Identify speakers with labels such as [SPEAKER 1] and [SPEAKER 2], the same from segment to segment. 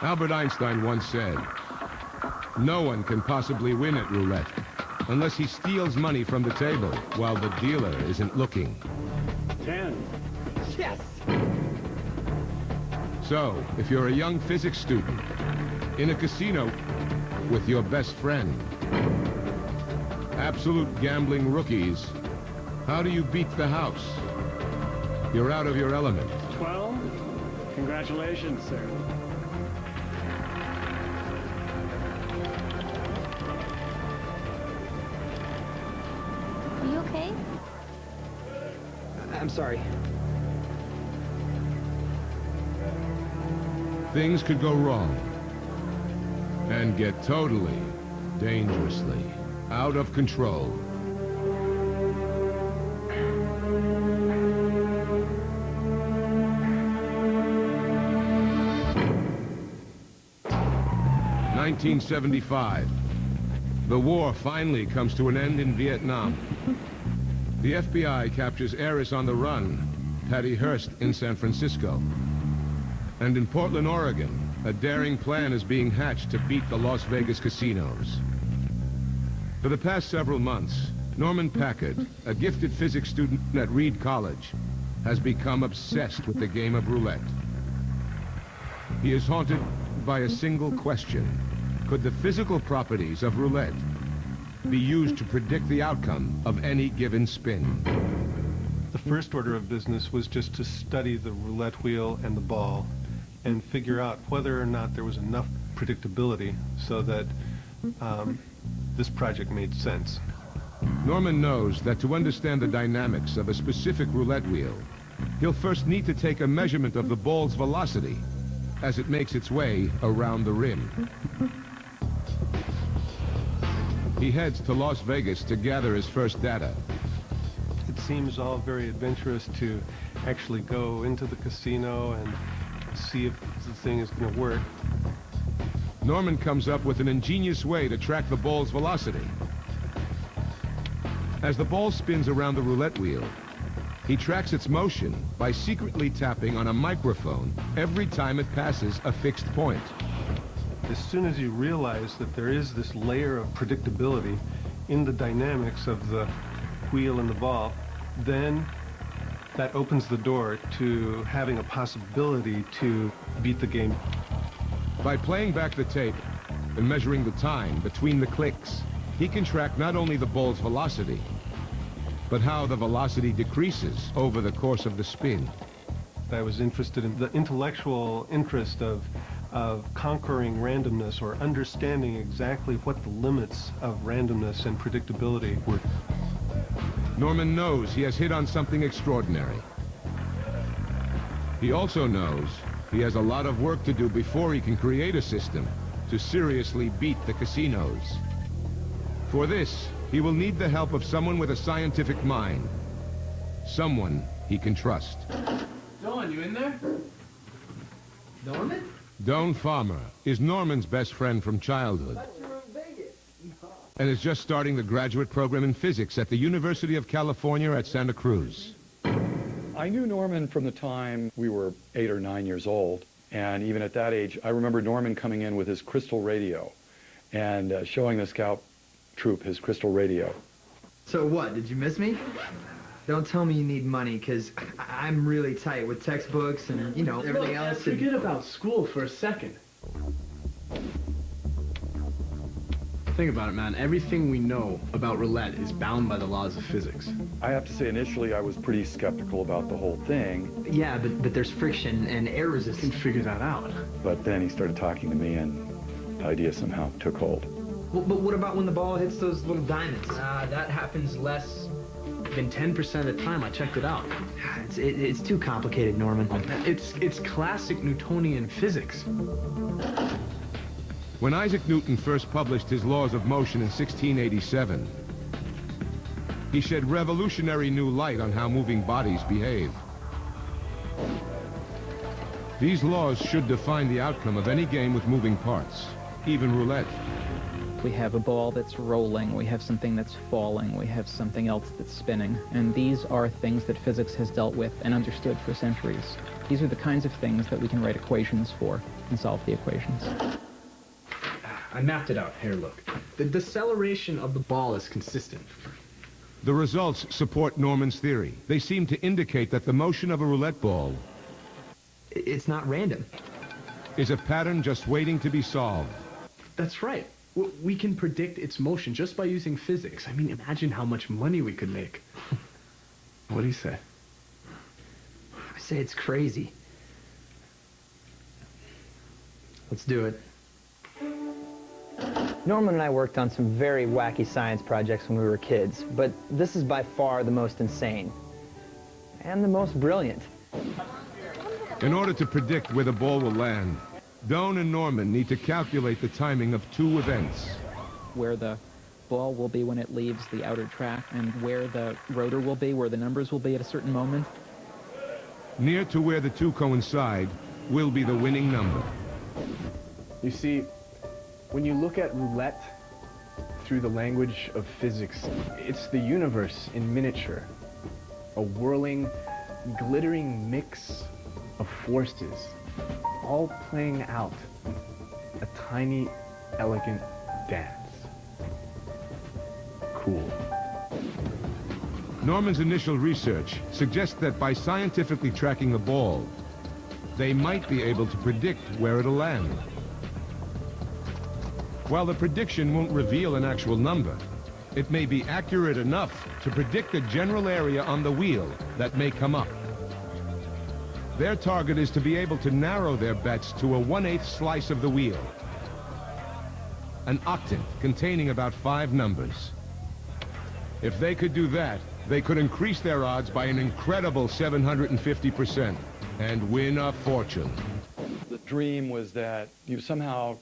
[SPEAKER 1] Albert Einstein once said, "No one can possibly win at roulette unless he steals money from the table while the dealer isn't looking."
[SPEAKER 2] 10.
[SPEAKER 3] Yes!
[SPEAKER 1] So, if you're a young physics student in a casino with your best friend, absolute gambling rookies, how do you beat the house? You're out of your element.
[SPEAKER 2] 12. Congratulations, sir.
[SPEAKER 4] Are you okay?
[SPEAKER 3] I'm sorry.
[SPEAKER 1] Things could go wrong and get totally, dangerously out of control. (1975). The war finally comes to an end in Vietnam. The FBI captures heiress on the run, Patty Hearst, in San Francisco. And in Portland, Oregon, a daring plan is being hatched to beat the Las Vegas casinos. For the past several months, Norman Packard, a gifted physics student at Reed College, has become obsessed with the game of roulette. He is haunted by a single question. Could the physical properties of roulette be used to predict the outcome of any given spin?
[SPEAKER 5] The first order of business was just to study the roulette wheel and the ball and figure out whether or not there was enough predictability so that this project made sense.
[SPEAKER 1] Norman knows that to understand the dynamics of a specific roulette wheel, he'll first need to take a measurement of the ball's velocity as it makes its way around the rim. He heads to Las Vegas to gather his first data.
[SPEAKER 5] It seems all very adventurous to actually go into the casino and see if the thing is going to work.
[SPEAKER 1] Norman comes up with an ingenious way to track the ball's velocity. As the ball spins around the roulette wheel, he tracks its motion by secretly tapping on a microphone every time it passes a fixed point.
[SPEAKER 5] As soon as you realize that there is this layer of predictability in the dynamics of the wheel and the ball, then that opens the door to having a possibility to beat the game.
[SPEAKER 1] By playing back the tape and measuring the time between the clicks, he can track not only the ball's velocity, but how the velocity decreases over the course of the spin.
[SPEAKER 5] I was interested in the intellectual interest of conquering randomness or understanding exactly what the limits of randomness and predictability were.
[SPEAKER 1] Norman knows he has hit on something extraordinary. He also knows he has a lot of work to do before he can create a system to seriously beat the casinos. For this, he will need the help of someone with a scientific mind. Someone he can trust.
[SPEAKER 6] Dawn, you in there?
[SPEAKER 3] Norman?
[SPEAKER 1] Doan Farmer is Norman's best friend from childhood and is just starting the graduate program in physics at the University of California at Santa Cruz.
[SPEAKER 7] I knew Norman from the time we were 8 or 9 years old, and even at that age, I remember Norman coming in with his crystal radio and showing the scout troop his crystal radio.
[SPEAKER 3] So what, did you miss me? Don't tell me you need money, because I'm really tight with textbooks and, you know, everything else.
[SPEAKER 6] Forget about school for a second. Think about it, man. Everything we know about roulette is bound by the laws of physics.
[SPEAKER 7] I have to say, initially, I was pretty skeptical about the whole thing.
[SPEAKER 3] Yeah, but there's friction and air
[SPEAKER 6] You
[SPEAKER 3] resistance.
[SPEAKER 6] can figure that out.
[SPEAKER 7] But then he started talking to me, and the idea somehow took hold.
[SPEAKER 3] Well, but what about when the ball hits those little diamonds?
[SPEAKER 6] That happens less than 10% of the time. I checked it out.
[SPEAKER 3] It's too complicated, Norman.
[SPEAKER 6] It's classic Newtonian physics.
[SPEAKER 1] When Isaac Newton first published his laws of motion in 1687, he shed revolutionary new light on how moving bodies behave. These laws should define the outcome of any game with moving parts, even roulette.
[SPEAKER 8] We have a ball that's rolling, we have something that's falling, we have something else that's spinning. And these are things that physics has dealt with and understood for centuries. These are the kinds of things that we can write equations for and solve the equations.
[SPEAKER 6] I mapped it out. Here, look. The deceleration of the ball is consistent.
[SPEAKER 1] The results support Norman's theory. They seem to indicate that the motion of a roulette ball
[SPEAKER 3] It's not random.
[SPEAKER 1] is a pattern just waiting to be solved.
[SPEAKER 6] That's right. We can predict its motion just by using physics. I mean, imagine how much money we could make. What do you say?
[SPEAKER 3] I say it's crazy. Let's do it.
[SPEAKER 9] Norman and I worked on some very wacky science projects when we were kids, but this is by far the most insane. And the most brilliant.
[SPEAKER 1] In order to predict where the ball will land, Doan and Norman need to calculate the timing of two events.
[SPEAKER 8] Where the ball will be when it leaves the outer track, and where the rotor will be, where the numbers will be at a certain moment.
[SPEAKER 1] Near to where the two coincide will be the winning number.
[SPEAKER 6] You see, when you look at roulette through the language of physics, it's the universe in miniature. A whirling, glittering mix of forces, all playing out a tiny, elegant dance. Cool.
[SPEAKER 1] Norman's initial research suggests that by scientifically tracking the ball, they might be able to predict where it'll land. While the prediction won't reveal an actual number, it may be accurate enough to predict the general area on the wheel that may come up. Their target is to be able to narrow their bets to a 1/8 slice of the wheel, an octant containing about 5 numbers. If they could do that, they could increase their odds by an incredible 750% and win a fortune.
[SPEAKER 7] The dream was that you somehow,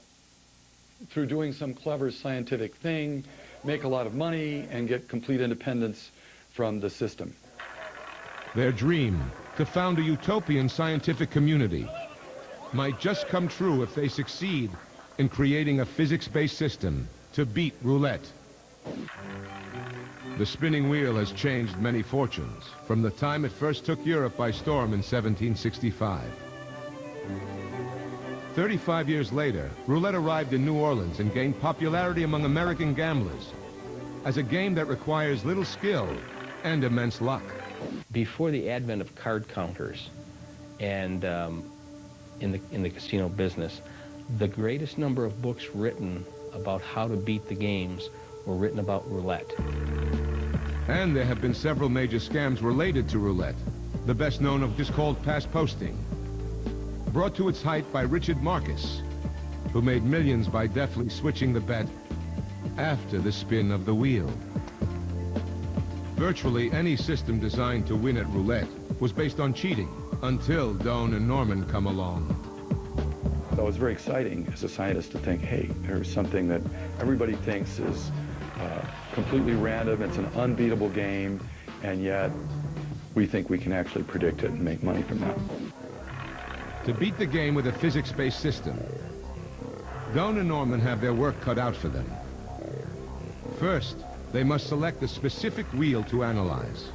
[SPEAKER 7] through doing some clever scientific thing, make a lot of money and get complete independence from the system.
[SPEAKER 1] Their dream, to found a utopian scientific community, might just come true if they succeed in creating a physics-based system to beat roulette. The spinning wheel has changed many fortunes from the time it first took Europe by storm in 1765. 35 years later, roulette arrived in New Orleans and gained popularity among American gamblers as a game that requires little skill and immense luck.
[SPEAKER 10] Before the advent of card counters and in the casino business, the greatest number of books written about how to beat the games were written about roulette.
[SPEAKER 1] And there have been several major scams related to roulette. The best known of is called pass posting, brought to its height by Richard Marcus, who made millions by deftly switching the bet after the spin of the wheel. Virtually any system designed to win at roulette was based on cheating until Doan and Norman come along.
[SPEAKER 7] So it's very exciting as a scientist to think, hey, there's something that everybody thinks is completely random, it's an unbeatable game, and yet we think we can actually predict it and make money from that.
[SPEAKER 1] To beat the game with a physics-based system, Doan and Norman have their work cut out for them. First, they must select a specific wheel to analyze.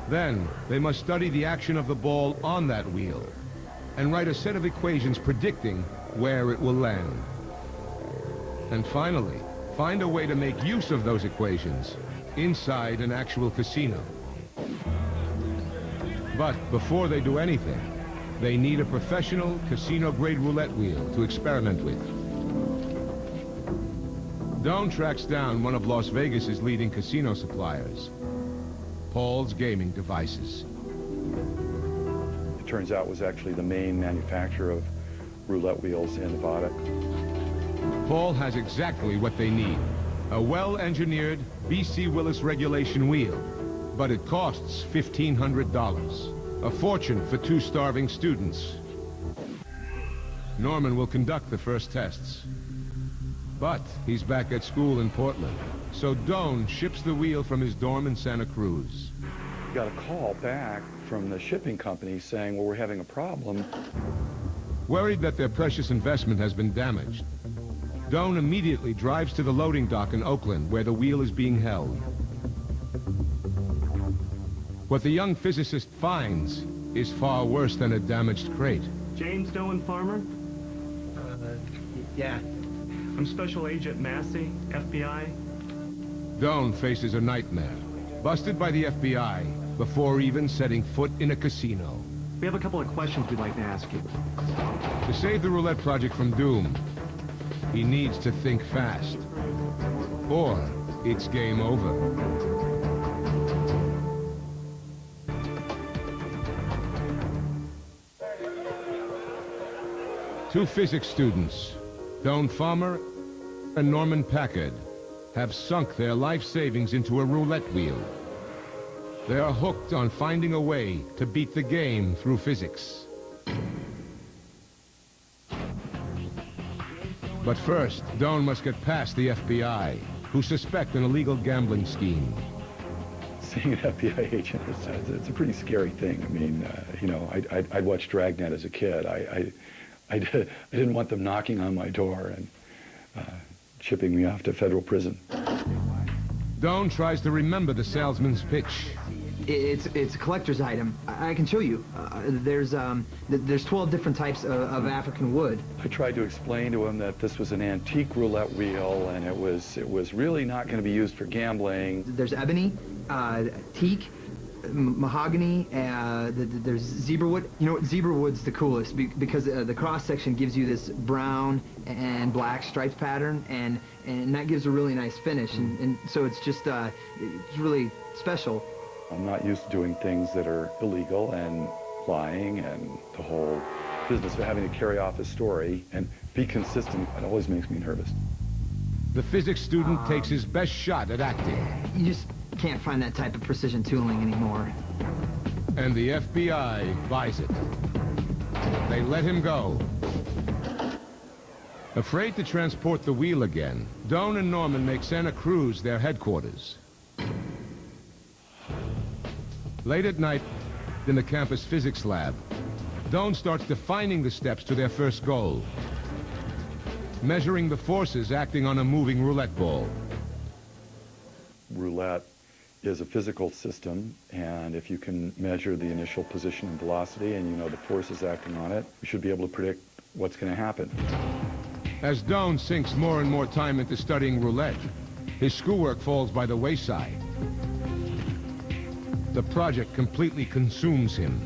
[SPEAKER 1] Then, they must study the action of the ball on that wheel and write a set of equations predicting where it will land. And finally, find a way to make use of those equations inside an actual casino. But before they do anything, they need a professional casino-grade roulette wheel to experiment with. Doan tracks down one of Las Vegas's leading casino suppliers, Paul's Gaming Devices.
[SPEAKER 7] It turns out it was actually the main manufacturer of roulette wheels in Nevada.
[SPEAKER 1] Paul has exactly what they need, a well-engineered B.C. Willis regulation wheel, but it costs $1,500, a fortune for 2 starving students. Norman will conduct the first tests, but he's back at school in Portland, so Doan ships the wheel from his dorm in Santa Cruz.
[SPEAKER 7] Got a call back from the shipping company saying, well, we're having a problem.
[SPEAKER 1] Worried that their precious investment has been damaged, Doan immediately drives to the loading dock in Oakland, where the wheel is being held. What the young physicist finds is far worse than a damaged crate.
[SPEAKER 2] James Doan Farmer?
[SPEAKER 3] Yeah.
[SPEAKER 2] I'm Special Agent Massey, FBI.
[SPEAKER 1] Doan faces a nightmare. Busted by the FBI before even setting foot in a casino.
[SPEAKER 2] We have a couple of questions we'd like to ask you.
[SPEAKER 1] To save the Roulette project from doom, he needs to think fast. Or it's game over. Two physics students, Doan Farmer and Norman Packard, have sunk their life savings into a roulette wheel. They are hooked on finding a way to beat the game through physics. But first, Doan must get past the FBI, who suspect an illegal gambling scheme.
[SPEAKER 7] Seeing an FBI agent, it's a pretty scary thing. I mean, you know, I'd watched Dragnet as a kid. I didn't want them knocking on my door and shipping me off to federal prison.
[SPEAKER 1] Doan tries to remember the salesman's pitch.
[SPEAKER 3] It's a collector's item. I can show you. There's 12 different types of African wood.
[SPEAKER 7] I tried to explain to him that this was an antique roulette wheel and it was really not going to be used for gambling.
[SPEAKER 3] There's ebony, teak, mahogany, there's zebra wood. You know what, zebra wood's the coolest because the cross section gives you this brown and black striped pattern, and that gives a really nice finish, and so it's just it's really special.
[SPEAKER 7] I'm not used to doing things that are illegal and lying and the whole business of having to carry off a story and be consistent. It always makes me nervous.
[SPEAKER 1] The physics student takes his best shot at acting.
[SPEAKER 3] You just can't find that type of precision tooling anymore.
[SPEAKER 1] And the FBI buys it. They let him go. Afraid to transport the wheel again, Doan and Norman make Santa Cruz their headquarters. Late at night, in the campus physics lab, Doan starts defining the steps to their first goal. Measuring the forces acting on a moving roulette ball.
[SPEAKER 7] Roulette is a physical system, and if you can measure the initial position and velocity and you know the forces acting on it, you should be able to predict what's going to happen.
[SPEAKER 1] As Doan sinks more and more time into studying roulette, his schoolwork falls by the wayside. The project completely consumes him.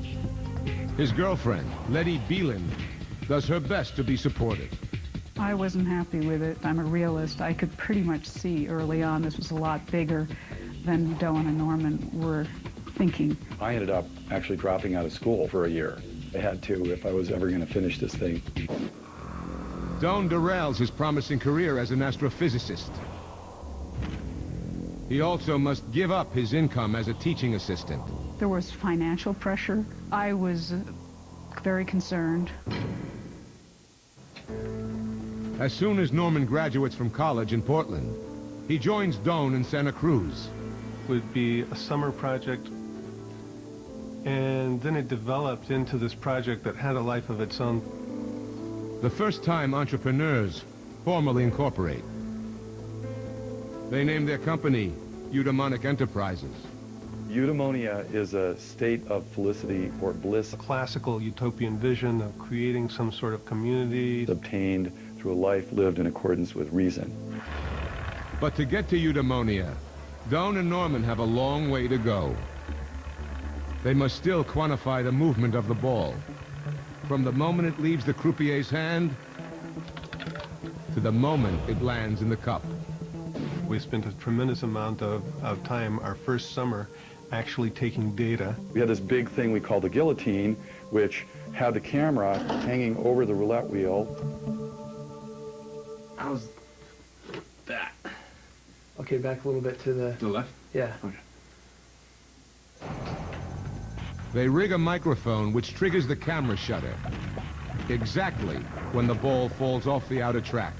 [SPEAKER 1] His girlfriend, Letty Beelan, does her best to be supportive.
[SPEAKER 11] I wasn't happy with it. I'm a realist. I could pretty much see early on this was a lot bigger than Doan and Norman were thinking.
[SPEAKER 7] I ended up actually dropping out of school for a year. I had to if I was ever going to finish this thing.
[SPEAKER 1] Doan derails his promising career as an astrophysicist. He also must give up his income as a teaching assistant.
[SPEAKER 11] There was financial pressure. I was very concerned.
[SPEAKER 1] As soon as Norman graduates from college in Portland, he joins Doan in Santa Cruz.
[SPEAKER 5] It would be a summer project, and then it developed into this project that had a life of its own.
[SPEAKER 1] The first time entrepreneurs formally incorporate. They name their company Eudaimonic Enterprises.
[SPEAKER 7] Eudaimonia is a state of felicity or bliss.
[SPEAKER 5] A classical utopian vision of creating some sort of community.
[SPEAKER 7] Obtained through a life lived in accordance with reason.
[SPEAKER 1] But to get to eudaimonia, Doan and Norman have a long way to go. They must still quantify the movement of the ball, from the moment it leaves the croupier's hand to the moment it lands in the cup.
[SPEAKER 5] We spent a tremendous amount of time our first summer actually taking data.
[SPEAKER 7] We had this big thing we called the guillotine, which had the camera hanging over the roulette wheel.
[SPEAKER 3] How's that? Okay, back a little bit to the
[SPEAKER 6] left?
[SPEAKER 3] Yeah.
[SPEAKER 6] Okay.
[SPEAKER 1] They rig a microphone which triggers the camera shutter exactly when the ball falls off the outer track.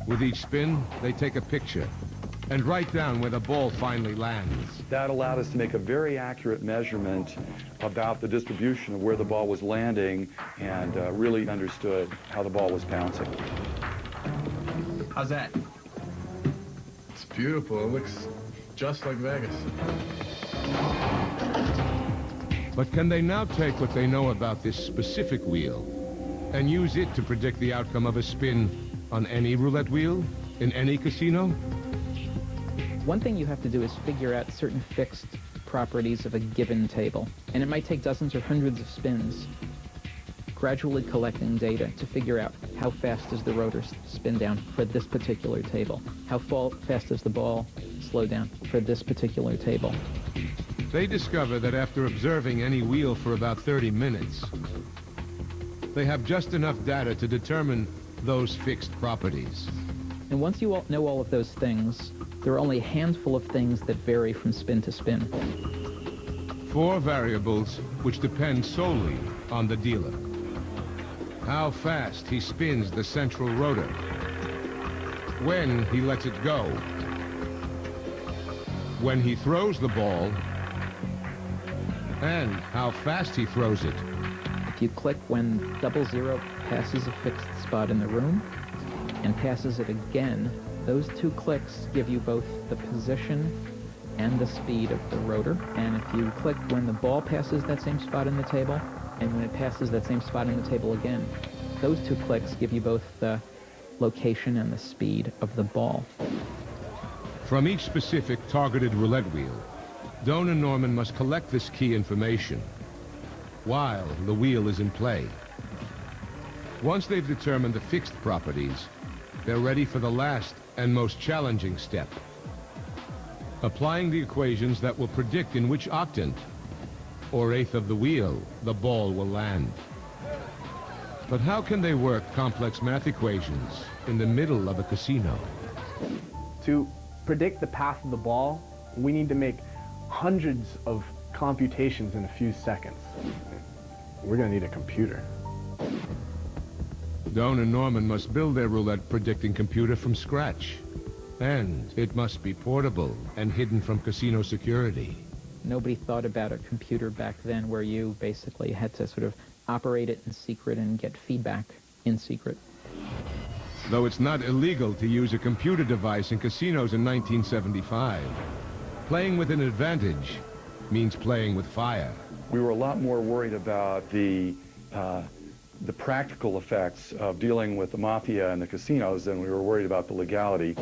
[SPEAKER 1] With each spin, they take a picture. and write down where the ball finally lands.
[SPEAKER 7] That allowed us to make a very accurate measurement about the distribution of where the ball was landing and really understood how the ball was bouncing.
[SPEAKER 3] How's that?
[SPEAKER 6] It's beautiful. It looks just like Vegas.
[SPEAKER 1] But can they now take what they know about this specific wheel and use it to predict the outcome of a spin on any roulette wheel in any casino?
[SPEAKER 8] One thing you have to do is figure out certain fixed properties of a given table. And it might take dozens or hundreds of spins, gradually collecting data to figure out how fast does the rotor spin down for this particular table. How fast does the ball slow down for this particular table.
[SPEAKER 1] They discover that after observing any wheel for about 30 minutes, they have just enough data to determine those fixed properties.
[SPEAKER 8] And once you know all of those things, there are only a handful of things that vary from spin to spin.
[SPEAKER 1] 4 variables which depend solely on the dealer. How fast he spins the central rotor, when he lets it go, when he throws the ball, and how fast he throws it.
[SPEAKER 8] If you click when 00 passes a fixed spot in the room and passes it again, those 2 clicks give you both the position and the speed of the rotor. And if you click when the ball passes that same spot in the table and when it passes that same spot in the table again, those 2 clicks give you both the location and the speed of the ball.
[SPEAKER 1] From each specific targeted roulette wheel, Doan and Norman must collect this key information while the wheel is in play. Once they've determined the fixed properties, they're ready for the last and most challenging step: applying the equations that will predict in which octant or eighth of the wheel the ball will land. But how can they work complex math equations in the middle of a casino?
[SPEAKER 6] To predict the path of the ball, we need to make hundreds of computations in a few seconds. We're going to need a computer.
[SPEAKER 1] Doan and Norman must build their roulette predicting computer from scratch. And it must be portable and hidden from casino security.
[SPEAKER 8] Nobody thought about a computer back then where you basically had to sort of operate it in secret and get feedback in secret.
[SPEAKER 1] Though it's not illegal to use a computer device in casinos in 1975, playing with an advantage means playing with fire.
[SPEAKER 7] We were a lot more worried about the practical effects of dealing with the mafia and the casinos than we were worried about the legality.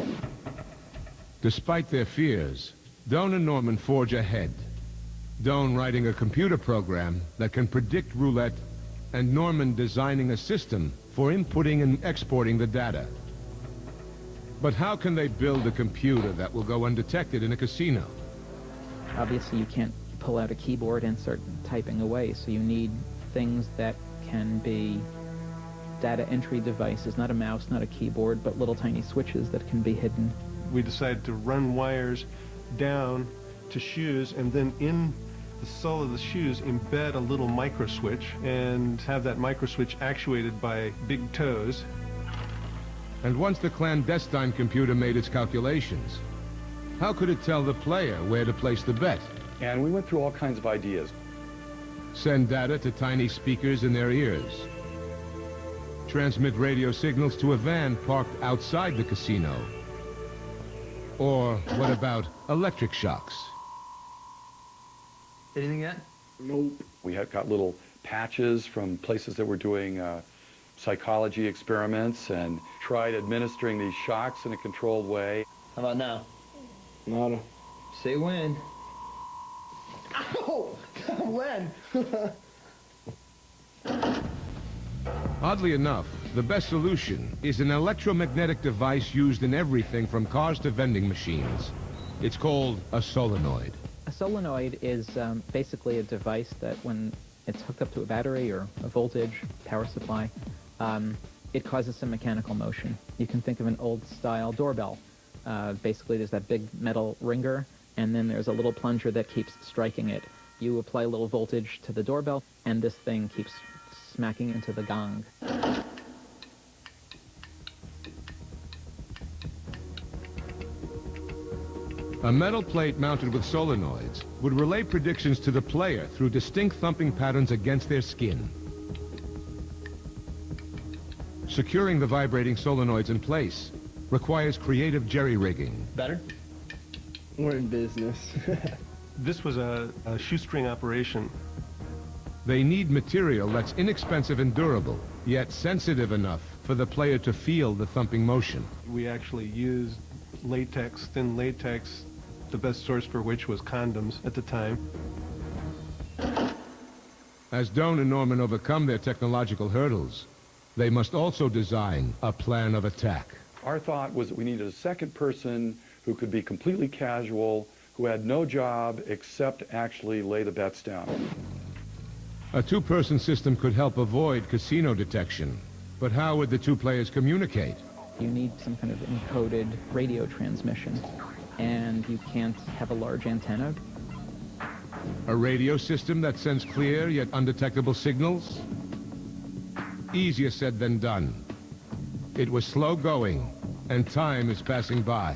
[SPEAKER 1] Despite their fears, Doan and Norman forge ahead. Doan writing a computer program that can predict roulette, and Norman designing a system for inputting and exporting the data. But how can they build a computer that will go undetected in a casino?
[SPEAKER 8] Obviously, you can't pull out a keyboard and start typing away, so you need things that can be data entry devices, not a mouse, not a keyboard, but little tiny switches that can be hidden.
[SPEAKER 5] We decided to run wires down to shoes, and then in the sole of the shoes embed a little micro switch and have that micro switch actuated by big toes.
[SPEAKER 1] And once the clandestine computer made its calculations, how could it tell the player where to place the bet?
[SPEAKER 7] And we went through all kinds of ideas.
[SPEAKER 1] Send data to tiny speakers in their ears. Transmit radio signals to a van parked outside the casino. Or what about electric shocks?
[SPEAKER 3] Anything yet?
[SPEAKER 6] Nope.
[SPEAKER 7] We had got little patches from places that were doing psychology experiments and tried administering these shocks in a controlled way.
[SPEAKER 9] How about now?
[SPEAKER 6] Nada.
[SPEAKER 9] Say when. Ow! When?
[SPEAKER 1] Oddly enough, the best solution is an electromagnetic device used in everything from cars to vending machines. It's called a solenoid.
[SPEAKER 8] A solenoid is basically a device that when it's hooked up to a battery or a voltage power supply, it causes some mechanical motion. You can think of an old-style doorbell. Basically, there's that big metal ringer, and then there's a little plunger that keeps striking it. You apply a little voltage to the doorbell, and this thing keeps smacking into the gong.
[SPEAKER 1] A metal plate mounted with solenoids would relay predictions to the player through distinct thumping patterns against their skin. Securing the vibrating solenoids in place requires creative jerry-rigging.
[SPEAKER 9] Better?
[SPEAKER 6] We're in business.
[SPEAKER 5] This was a shoestring operation.
[SPEAKER 1] They need material that's inexpensive and durable, yet sensitive enough for the player to feel the thumping motion.
[SPEAKER 5] We actually used latex, thin latex, the best source for which was condoms at the time.
[SPEAKER 1] As Doan and Norman overcome their technological hurdles, they must also design a plan of attack.
[SPEAKER 7] Our thought was that we needed a second person who could be completely casual, who had no job except actually lay the bets down.
[SPEAKER 1] A two-person system could help avoid casino detection, but how would the two players communicate?
[SPEAKER 8] You need some kind of encoded radio transmission, and you can't have a large antenna.
[SPEAKER 1] A radio system that sends clear yet undetectable signals? Easier said than done. It was slow going, and time is passing by.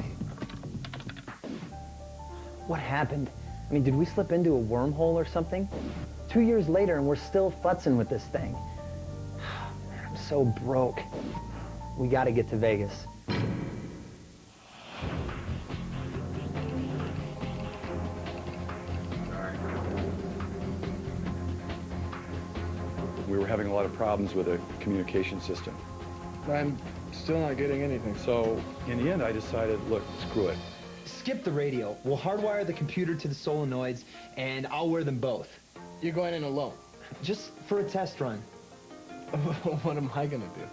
[SPEAKER 9] What happened? I mean, did we slip into a wormhole or something? 2 years later and we're still futzing with this thing. Man, I'm so broke. We gotta get to Vegas.
[SPEAKER 7] We were having a lot of problems with the communication system.
[SPEAKER 6] I'm still not getting anything.
[SPEAKER 7] So in the end, I decided, look, screw it.
[SPEAKER 3] Skip the radio. We'll hardwire the computer to the solenoids, and I'll wear them both.
[SPEAKER 6] You're going in alone.
[SPEAKER 3] Just for a test run.
[SPEAKER 6] What am I gonna do?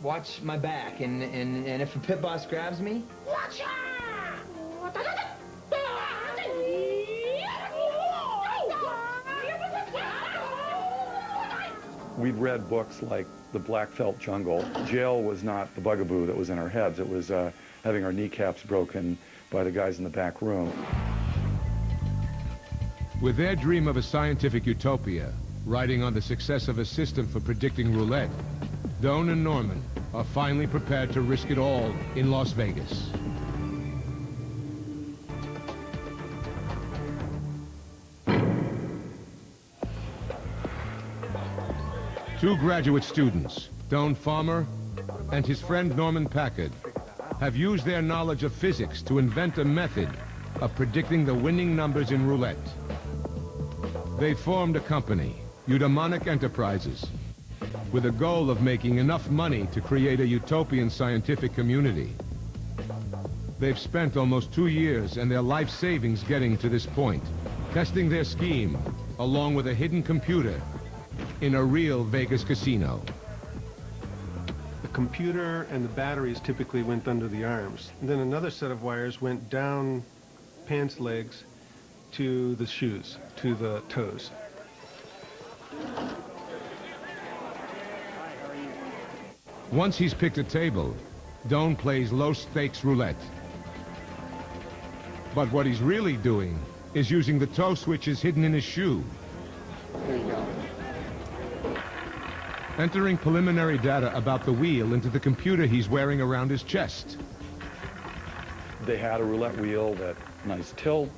[SPEAKER 3] Watch my back, and if a pit boss grabs me...
[SPEAKER 7] We'd read books like The Black Felt Jungle. Jail was not the bugaboo that was in our heads. It was having our kneecaps broken by the guys in the back room.
[SPEAKER 1] With their dream of a scientific utopia, riding on the success of a system for predicting roulette, Doan and Norman are finally prepared to risk it all in Las Vegas. Two graduate students, Doan Farmer and his friend Norman Packard, have used their knowledge of physics to invent a method of predicting the winning numbers in roulette. They formed a company, Eudaimonic Enterprises, with a goal of making enough money to create a utopian scientific community. They've spent almost 2 years and their life savings getting to this point, testing their scheme, along with a hidden computer, in a real Vegas casino.
[SPEAKER 5] The computer and the batteries typically went under the arms. And then another set of wires went down pants legs to the shoes, to the toes.
[SPEAKER 1] Once he's picked a table, Doan plays low-stakes roulette. But what he's really doing is using the toe switches hidden in his shoe.
[SPEAKER 6] There you go.
[SPEAKER 1] Entering preliminary data about the wheel into the computer he's wearing around his chest.
[SPEAKER 7] They had a roulette wheel that nice tilt,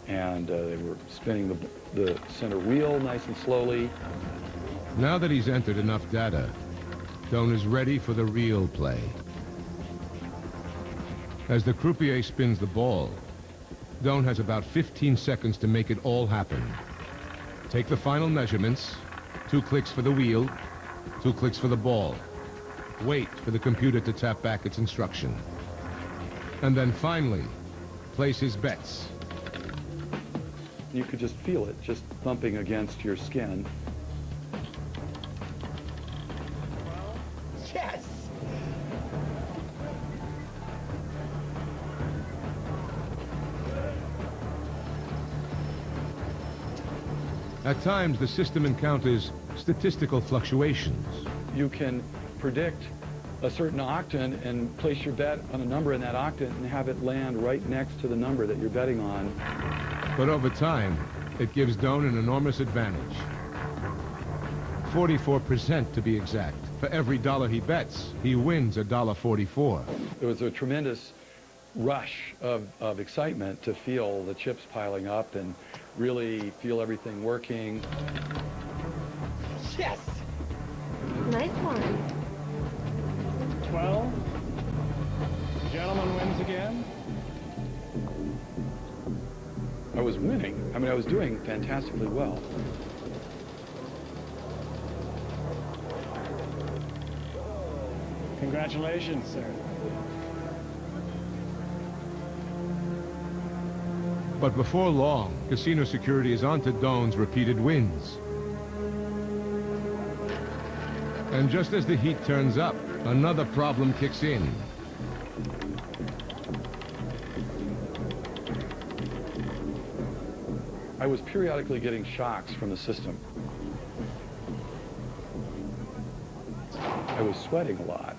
[SPEAKER 7] and they were spinning the center wheel nice and slowly.
[SPEAKER 1] Now that he's entered enough data, Doan is ready for the real play. As the croupier spins the ball, Doan has about 15 seconds to make it all happen. Take the final measurements, 2 clicks for the wheel, 2 clicks for the ball. Wait for the computer to tap back its instruction. And then finally, place his bets.
[SPEAKER 7] You could just feel it, just thumping against your skin.
[SPEAKER 3] Yes!
[SPEAKER 1] At times, the system encounters statistical fluctuations.
[SPEAKER 7] You can predict a certain octant and place your bet on a number in that octant and have it land right next to the number that you're betting on.
[SPEAKER 1] But over time, it gives Doan an enormous advantage. 44% to be exact. For every dollar he bets, he wins $1.44.
[SPEAKER 7] There was a tremendous rush of excitement to feel the chips piling up and really feel everything working.
[SPEAKER 9] Yes!
[SPEAKER 4] Nice one.
[SPEAKER 2] 12. Gentleman wins again.
[SPEAKER 7] I was winning. I mean, I was doing fantastically well.
[SPEAKER 2] Congratulations, sir.
[SPEAKER 1] But before long, casino security is on to Doan's repeated wins. And just as the heat turns up, another problem kicks in.
[SPEAKER 7] I was periodically getting shocks from the system. I was sweating a lot,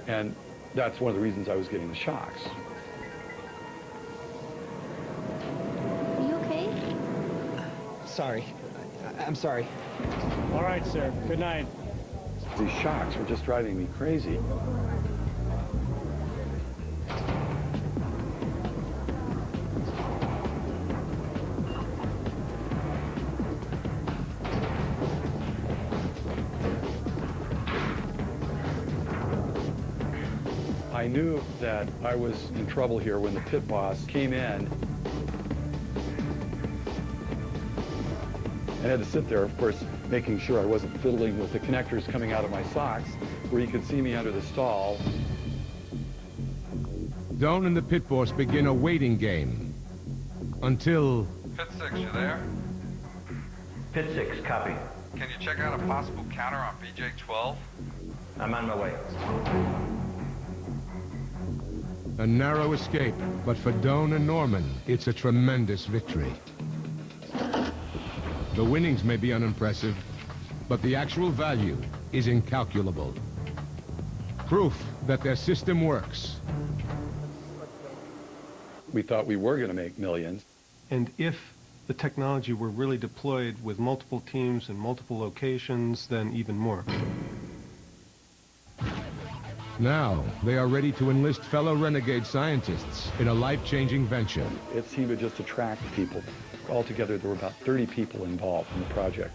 [SPEAKER 7] and that's one of the reasons I was getting the shocks.
[SPEAKER 4] Are you okay?
[SPEAKER 9] Sorry. I'm sorry.
[SPEAKER 2] All right, sir. Good night.
[SPEAKER 7] These shocks were just driving me crazy. I knew that I was in trouble here when the pit boss came in. I had to sit there, of course, making sure I wasn't fiddling with the connectors coming out of my socks, where he could see me under the stall.
[SPEAKER 1] Doan and the pit boss begin a waiting game. Until...
[SPEAKER 12] Pit 6, you there?
[SPEAKER 13] Pit 6, copy.
[SPEAKER 12] Can you check out a possible counter on BJ-12?
[SPEAKER 13] I'm on my way.
[SPEAKER 1] a narrow escape, but for Doan and Norman, it's a tremendous victory. The winnings may be unimpressive, but the actual value is incalculable. Proof that their system works.
[SPEAKER 7] We thought we were going to make millions.
[SPEAKER 5] And if the technology were really deployed with multiple teams in multiple locations, then even more.
[SPEAKER 1] Now, they are ready to enlist fellow renegade scientists in a life-changing venture.
[SPEAKER 7] It seemed to just attract people. Altogether, there were about 30 people involved in the project.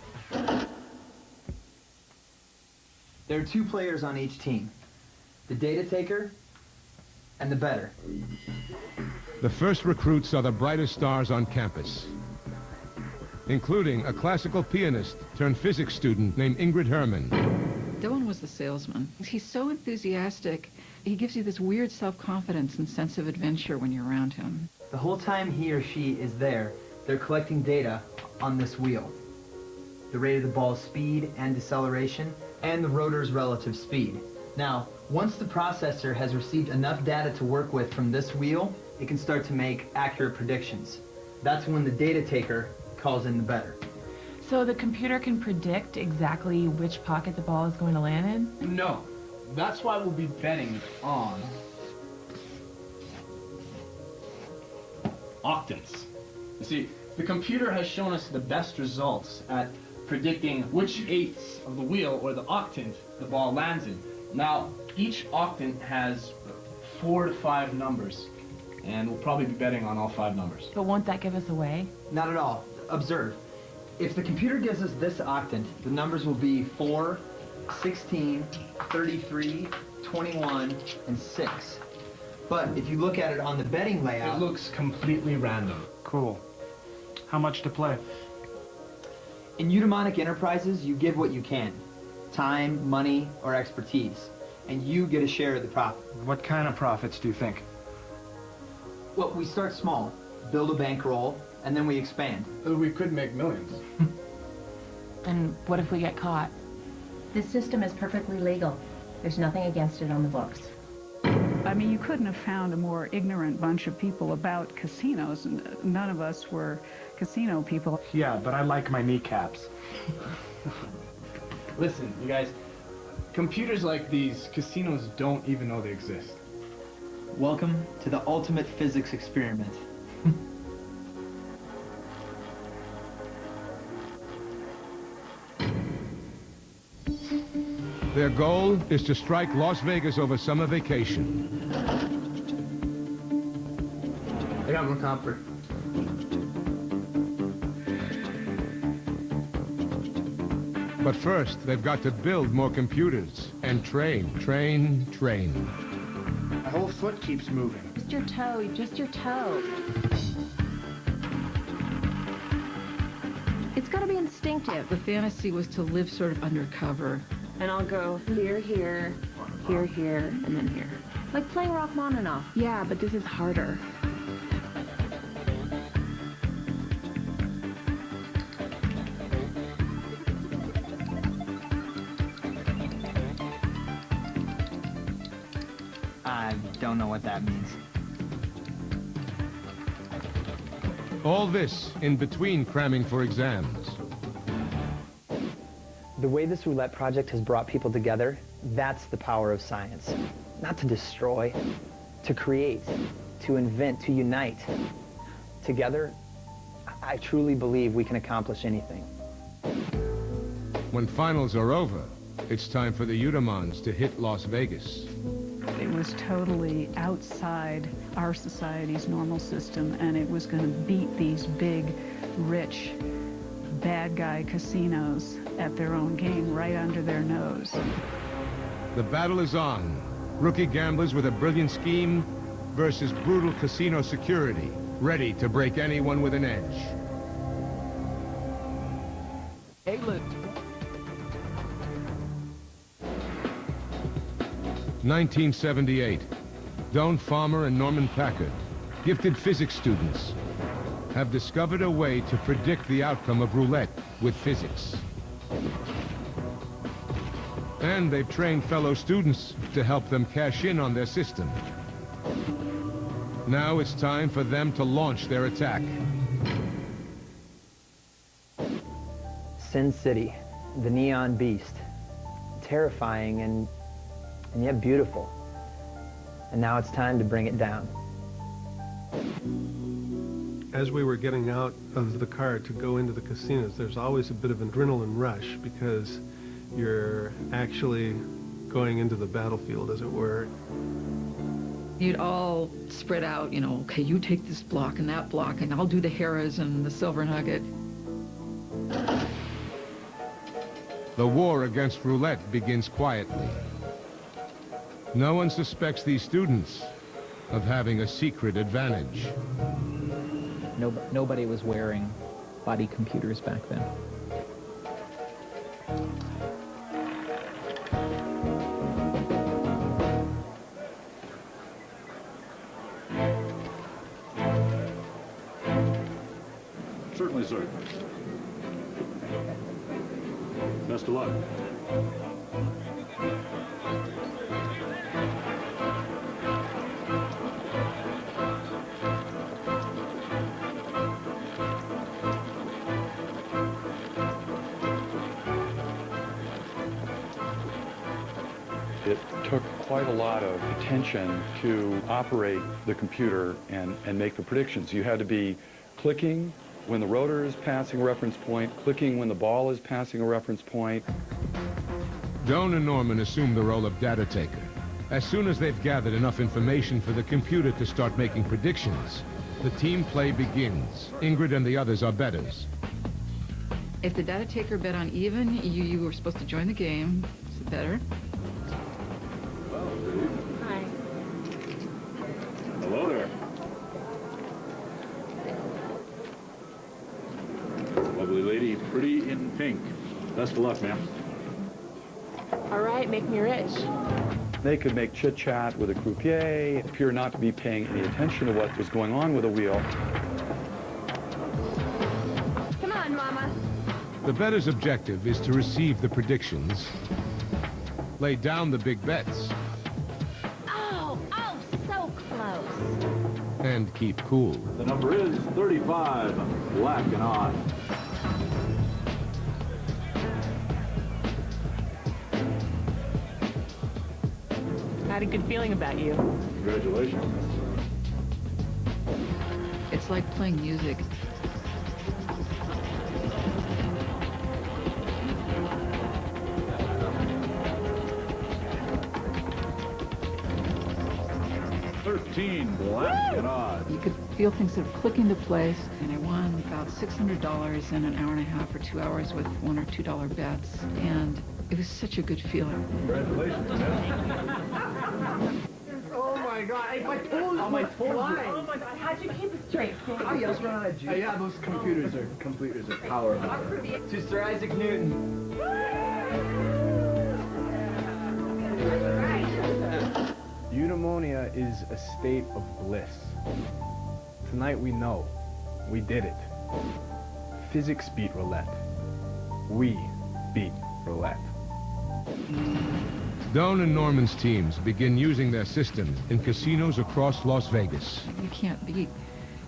[SPEAKER 3] There are 2 players on each team. The data taker and the bettor.
[SPEAKER 1] The first recruits are the brightest stars on campus, including a classical pianist turned physics student named Ingrid Herman.
[SPEAKER 11] Dylan was the salesman. He's so enthusiastic. He gives you this weird self-confidence and sense of adventure when you're around him.
[SPEAKER 3] The whole time he or she is there, they're collecting data on this wheel. The rate of the ball's speed and deceleration, and the rotor's relative speed. Now, once the processor has received enough data to work with from this wheel, it can start to make accurate predictions. That's when the data taker calls in the bettor.
[SPEAKER 14] So the computer can predict exactly which pocket the ball is going to land in?
[SPEAKER 6] No. That's why we'll be betting on octants. You see, the computer has shown us the best results at predicting which eighths of the wheel or the octant the ball lands in. Now, each octant has 4 to 5 numbers, and we'll probably be betting on all 5 numbers.
[SPEAKER 14] But won't that give us away?
[SPEAKER 3] Not at all. Observe. If the computer gives us this octant, the numbers will be 4, 16, 33, 21, and 6. But if you look at it on the betting layout...
[SPEAKER 6] It looks completely random.
[SPEAKER 2] Cool. How much to play?
[SPEAKER 3] In eudaimonic enterprises, you give what you can. Time, money, or expertise. And you get a share of the profit.
[SPEAKER 2] What kind of profits do you think?
[SPEAKER 3] Well, we start small, build a bankroll, and then we expand.
[SPEAKER 6] We could make millions.
[SPEAKER 14] And what if we get caught?
[SPEAKER 15] This system is perfectly legal. There's nothing against it on the books.
[SPEAKER 11] I mean, you couldn't have found a more ignorant bunch of people about casinos. None of us were casino people.
[SPEAKER 2] Yeah, but I like my kneecaps.
[SPEAKER 6] Listen, you guys, computers like these, casinos don't even know they exist.
[SPEAKER 3] Welcome to the ultimate physics experiment.
[SPEAKER 1] Their goal is to strike Las Vegas over summer vacation.
[SPEAKER 3] I got more copper.
[SPEAKER 1] But first, they've got to build more computers and train.
[SPEAKER 2] My whole foot keeps moving.
[SPEAKER 15] Just your toe, just your toe. It's got to be instinctive.
[SPEAKER 16] The fantasy was to live sort of undercover.
[SPEAKER 15] And I'll go here, here, here, here, and then here. Like playing Rachmaninoff.
[SPEAKER 16] Yeah, but this is harder.
[SPEAKER 3] I don't know what that means.
[SPEAKER 1] All this in between cramming for exams.
[SPEAKER 9] The way this Roulette project has brought people together, that's the power of science. Not to destroy, to create, to invent, to unite. Together, I truly believe we can accomplish anything.
[SPEAKER 1] When finals are over, it's time for the Utamans to hit Las Vegas.
[SPEAKER 11] It was totally outside our society's normal system, and it was going to beat these big, rich, bad guy casinos at their own game right under their nose.
[SPEAKER 1] The battle is on. Rookie gamblers with a brilliant scheme versus brutal casino security, ready to break anyone with an edge.
[SPEAKER 3] Ayland.
[SPEAKER 1] 1978. Doan Farmer and Norman Packard, gifted physics students, have discovered a way to predict the outcome of roulette with physics. And they've trained fellow students to help them cash in on their system. Now it's time for them to launch their attack.
[SPEAKER 9] Sin City, the neon beast. Terrifying and yet beautiful. And now it's time to bring it down.
[SPEAKER 5] As we were getting out of the car to go into the casinos, there's always a bit of an adrenaline rush because you're actually going into the battlefield, as it were.
[SPEAKER 16] You'd all spread out, you know, okay, you take this block and that block, and I'll do the Harrah's and the Silver Nugget.
[SPEAKER 1] The war against roulette begins quietly. No one suspects these students of having a secret advantage.
[SPEAKER 8] Nobody was wearing body computers back then.
[SPEAKER 17] Certainly, sir. Best of luck.
[SPEAKER 7] It took quite a lot of attention to operate the computer and make the predictions. You had to be clicking when the rotor is passing a reference point, clicking when the ball is passing a reference point.
[SPEAKER 1] Doan and Norman assume the role of data taker. As soon as they've gathered enough information for the computer to start making predictions, the team play begins. Ingrid and the others are bettors.
[SPEAKER 16] If the data taker bet on even, you were supposed to join the game. Is it better?
[SPEAKER 15] Hi.
[SPEAKER 17] Hello there. Lovely lady, pretty in pink. Best of luck, ma'am.
[SPEAKER 14] All right, make me rich.
[SPEAKER 7] They could make chit-chat with a croupier, appear not to be paying any attention to what was going on with a wheel.
[SPEAKER 15] Come on, Mama.
[SPEAKER 1] The bettor's objective is to receive the predictions, lay down the big bets,
[SPEAKER 15] Oh, so close.
[SPEAKER 1] and keep cool.
[SPEAKER 17] The number is 35, black and odd.
[SPEAKER 14] I had a good feeling about you.
[SPEAKER 17] Congratulations.
[SPEAKER 16] It's like playing music.
[SPEAKER 17] 13 black and odds.
[SPEAKER 16] You could feel things sort of click into place, and I won about $600 in an hour and a half or 2 hours with $1 or $2 bets, and it was such a good feeling.
[SPEAKER 17] Congratulations,
[SPEAKER 2] Oh my God! If I told you, my flying.
[SPEAKER 14] Oh my God, how'd you keep it straight?
[SPEAKER 2] Oh yeah, let's run out of juice. Yeah, those computers are powerful.
[SPEAKER 3] To Sir Isaac Newton.
[SPEAKER 6] Eudaimonia is a state of bliss. Tonight we know. We did it. Physics beat roulette. We beat roulette.
[SPEAKER 1] Doan and Norman's teams begin using their systems in casinos across Las Vegas.
[SPEAKER 16] You can't beat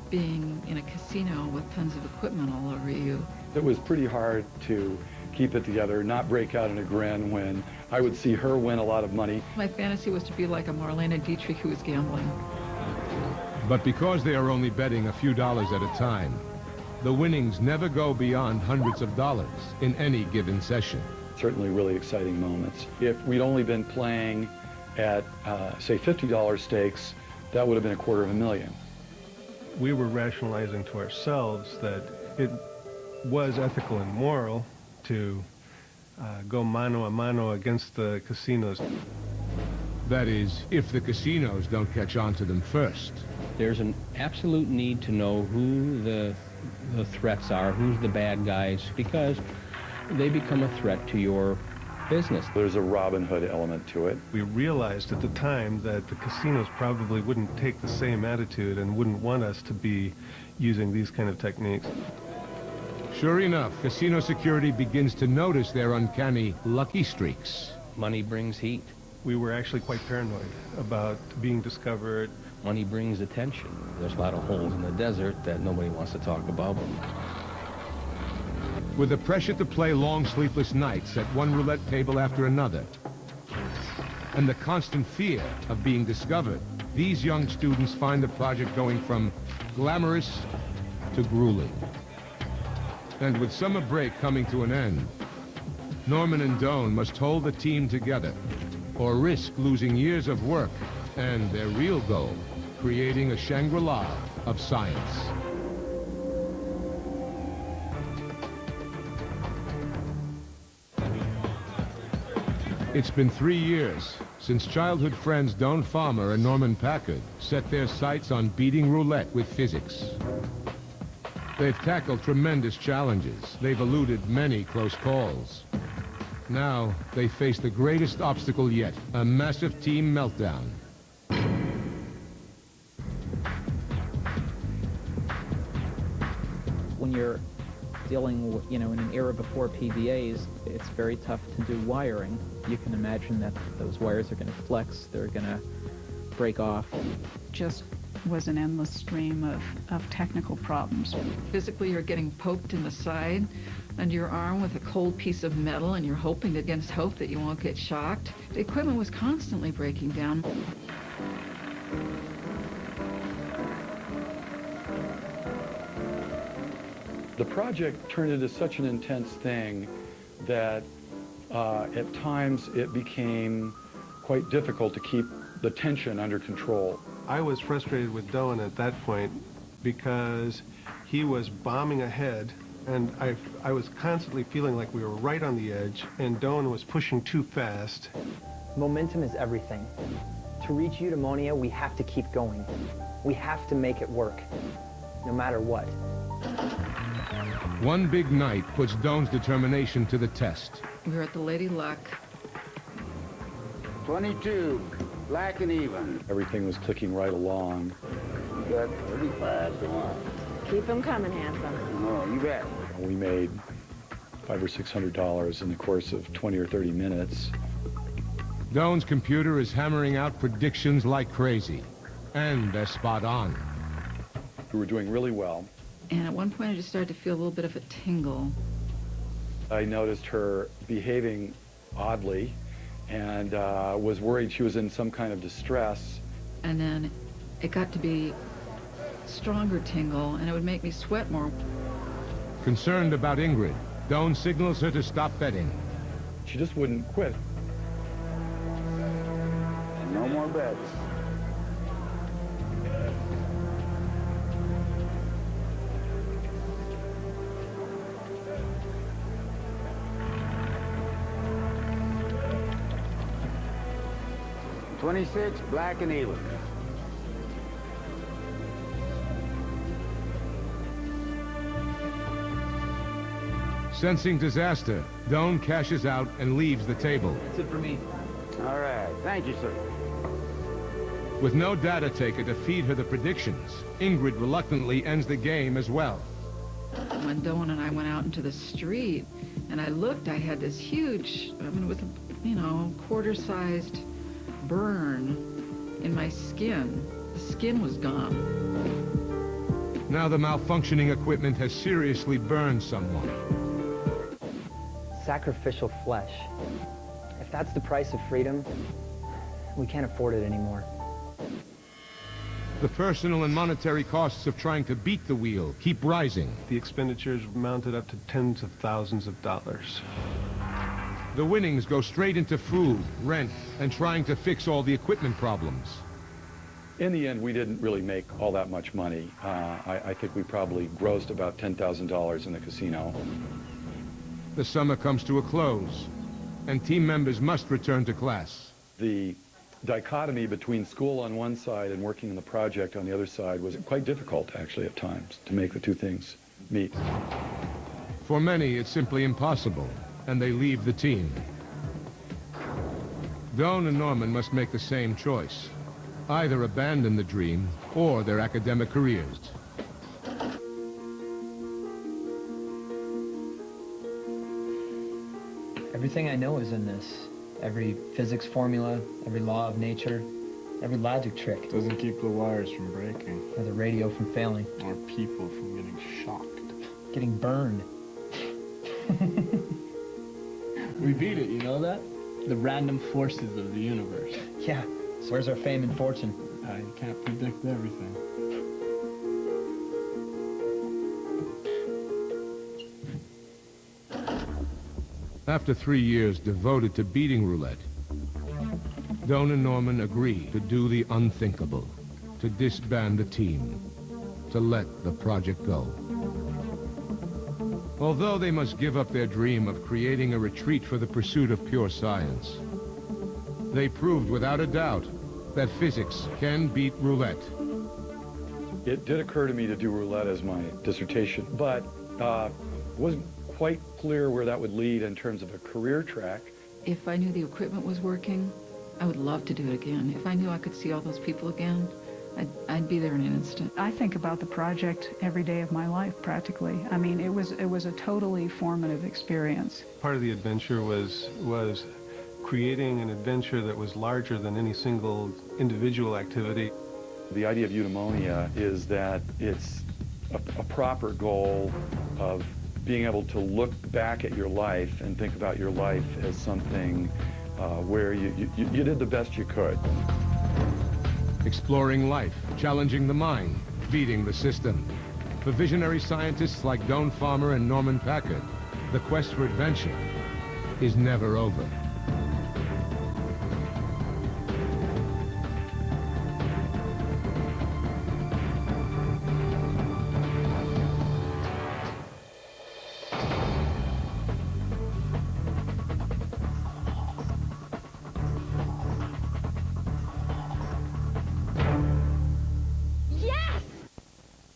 [SPEAKER 16] being in a casino with tons of equipment all over you.
[SPEAKER 7] It was pretty hard to keep it together, not break out in a grin when I would see her win a lot of money.
[SPEAKER 16] My fantasy was to be like a Marlene Dietrich who was gambling.
[SPEAKER 1] But because they are only betting a few dollars at a time, the winnings never go beyond hundreds of dollars in any given session.
[SPEAKER 7] Certainly really exciting moments. If we'd only been playing at, say, $50 stakes, that would have been $250,000.
[SPEAKER 5] We were rationalizing to ourselves that it was ethical and moral to go mano a mano against the casinos.
[SPEAKER 1] That is, if the casinos don't catch on to them first.
[SPEAKER 10] There's an absolute need to know who the threats are, who's the bad guys, because they become a threat to your business.
[SPEAKER 7] There's a Robin Hood element to it.
[SPEAKER 5] We realized at the time that the casinos probably wouldn't take the same attitude and wouldn't want us to be using these kind of techniques.
[SPEAKER 1] Sure enough, casino security begins to notice their uncanny lucky streaks.
[SPEAKER 10] Money brings heat.
[SPEAKER 5] We were actually quite paranoid about being discovered.
[SPEAKER 10] Money brings attention. There's a lot of holes in the desert that nobody wants to talk about.
[SPEAKER 1] With the pressure to play long sleepless nights at one roulette table after another, and the constant fear of being discovered, these young students find the project going from glamorous to grueling. And with summer break coming to an end, Norman and Doan must hold the team together or risk losing years of work and their real goal, creating a Shangri-La of science. It's been 3 years since childhood friends Doan Farmer and Norman Packard set their sights on beating roulette with physics. They've tackled tremendous challenges. They've eluded many close calls. Now, they face the greatest obstacle yet, a massive team meltdown.
[SPEAKER 8] When you're dealing with, in an era before PVAs, it's very tough to do wiring. You can imagine that those wires are going to flex, they're going to break off.
[SPEAKER 11] Just was an endless stream of technical problems.
[SPEAKER 16] Physically, you're getting poked in the side under your arm with a cold piece of metal, and you're hoping against hope that you won't get shocked. The equipment was constantly breaking down.
[SPEAKER 7] The project turned into such an intense thing that at times it became quite difficult to keep the tension under control.
[SPEAKER 5] I was frustrated with Doan at that point because he was bombing ahead, and I was constantly feeling like we were right on the edge, and Doan was pushing too fast.
[SPEAKER 9] Momentum is everything. To reach eudaimonia, we have to keep going. We have to make it work, no matter what.
[SPEAKER 1] One big night puts Doan's determination to the test.
[SPEAKER 16] We were at the Lady Luck.
[SPEAKER 18] 22, black and even.
[SPEAKER 7] Everything was clicking right along.
[SPEAKER 18] You got 35 to 1.
[SPEAKER 15] Keep them coming, handsome.
[SPEAKER 18] Oh, you bet.
[SPEAKER 7] We made $500 or $600 in the course of 20 or 30 minutes.
[SPEAKER 1] Doan's computer is hammering out predictions like crazy, and they're spot on.
[SPEAKER 7] We were doing really well.
[SPEAKER 16] And at one point, I just started to feel a little bit of a tingle.
[SPEAKER 7] I noticed her behaving oddly and was worried she was in some kind of distress.
[SPEAKER 16] And then it got to be stronger tingle, and it would make me sweat more.
[SPEAKER 1] Concerned about Ingrid, Doan signals her to stop betting.
[SPEAKER 7] She just wouldn't quit.
[SPEAKER 18] No more bets. 26, black and even.
[SPEAKER 1] Sensing disaster, Doan cashes out and leaves the table.
[SPEAKER 2] That's it for me.
[SPEAKER 18] All right. Thank you, sir.
[SPEAKER 1] With no data taker to feed her the predictions, Ingrid reluctantly ends the game as well.
[SPEAKER 16] When Doan and I went out into the street, and I looked, I had this huge, I mean, it was, you know, quarter-sized burn in my skin. The skin was gone.
[SPEAKER 1] Now the malfunctioning equipment has seriously burned someone.
[SPEAKER 9] Sacrificial flesh. If that's the price of freedom, we can't afford it anymore.
[SPEAKER 1] The personal and monetary costs of trying to beat the wheel keep rising.
[SPEAKER 5] The expenditures mounted up to tens of thousands of dollars.
[SPEAKER 1] The winnings go straight into food, rent, and trying to fix all the equipment problems.
[SPEAKER 7] In the end, we didn't really make all that much money. I think we probably grossed about $10,000 in the casino.
[SPEAKER 1] The summer comes to a close, and team members must return to class.
[SPEAKER 7] The dichotomy between school on one side and working on the project on the other side was quite difficult, actually, at times, to make the two things meet.
[SPEAKER 1] For many, it's simply impossible, and they leave the team. Doan and Norman must make the same choice. Either abandon the dream or their academic careers.
[SPEAKER 9] Everything I know is in this. Every physics formula, every law of nature, every logic trick.
[SPEAKER 6] Doesn't keep the wires from breaking.
[SPEAKER 9] Or the radio from failing.
[SPEAKER 6] Or people from getting shocked.
[SPEAKER 9] Getting burned.
[SPEAKER 2] We beat it, you know that? The random forces of the universe.
[SPEAKER 9] Yeah. So where's our fame and fortune?
[SPEAKER 2] You can't predict everything.
[SPEAKER 1] After 3 years devoted to beating Roulette, Doan and Norman agree to do the unthinkable, to disband the team, to let the project go. Although they must give up their dream of creating a retreat for the pursuit of pure science, they proved without a doubt that physics can beat roulette.
[SPEAKER 7] It did occur to me to do roulette as my dissertation, but wasn't quite clear where that would lead in terms of a career track.
[SPEAKER 16] If I knew the equipment was working, I would love to do it again. If I knew I could see all those people again, I'd be there in an instant.
[SPEAKER 11] I think about the project every day of my life, practically. I mean, it was a totally formative experience.
[SPEAKER 5] Part of the adventure was creating an adventure that was larger than any single individual activity.
[SPEAKER 7] The idea of eudaimonia is that it's a proper goal of being able to look back at your life and think about your life as something where you did the best you could.
[SPEAKER 1] Exploring life, challenging the mind, beating the system. For visionary scientists like Doan Farmer and Norman Packard, the quest for adventure is never over.